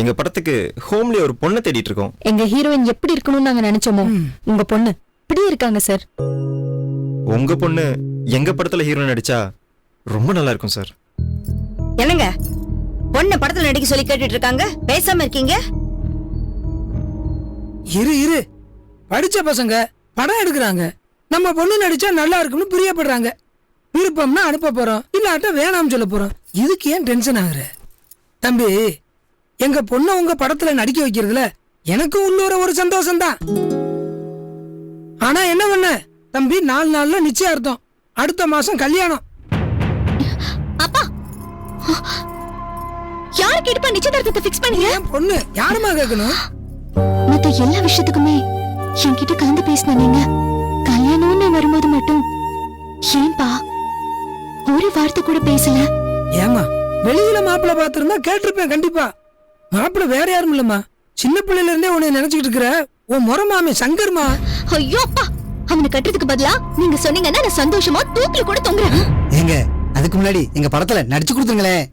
எங்க படத்துக்கு ஹோம்லயே ஒரு பொண்ணை தேடிட்டு இருக்கோம். எங்க ஹீரோயின் எப்படி இருக்கணும்னு நாங்க நினைச்சோமோ உங்க பொண்ணு இப்படி இருக்காங்க சார். உங்க பொண்ணு எங்க படத்துல ஹீரோயின் நடிச்சா ரொம்ப நல்லா இருக்கும் சார். என்னங்க பொண்ணு படத்துல நடிக்க சொல்லி கேட்டுட்டு இருக்காங்க, பேசாம இருக்கீங்க? இரு படிச்ச பசங்க படம் எடுக்கிறாங்க, நம்ம பொண்ணு நடிச்சா நல்லா இருக்கும்னு பிரியப்படுறாங்க. விருப்பம்னா அனுப்ப போறோம், இல்லாட்ட வேணாம்னு சொல்ல போறோம். இதுக்கு ஏன் டென்ஷன் ஆகுற தம்பி? எங்க பொண்ணு உங்க படத்துல நடிக்க வைக்கிறதுல எனக்கு உள்ளூர ஒரு சந்தோஷம் தான். ஆனா என்ன பண்ண தம்பி, 4 நாள்ல நிச்சயார்த்தம், அடுத்த மாசம் கல்யாணம். அப்பா யாரு கேட்டுப்பா நிச்சயதார்த்தத்தை ஃபிக்ஸ் பண்ணீங்க? என் பொண்ணு யாருமா கேட்கணும்? மத்த எல்லா விஷயத்துக்குமே என்கிட்ட கலந்து பேசின நீங்க கல்யாணம்னு வரும்போது மட்டும் ஏன்பா ஒரு வார்த்தை கூட பேசல? ஏமா வெளியில மாப்பிள்ள பாத்திருந்தா கேட்டிருப்பேன் கண்டிப்பா. மாப்பிள்ள வேற யாரும் இல்லம்மா, சின்ன பிள்ளையில இருந்தே உன்னை நினைச்சுக்கிட்டு இருக்கிற உன் முறை மாமே சங்கர்மா. ஐயோ அப்பா, அவனை கட்டுறதுக்கு பதிலா நீங்க சொன்னீங்கன்னா நான் சந்தோஷமா தூக்கில கூட தொங்குறேன். ஏங்க அதுக்கு முன்னாடி எங்க படத்துல நடிச்சு கொடுத்துருங்களேன்.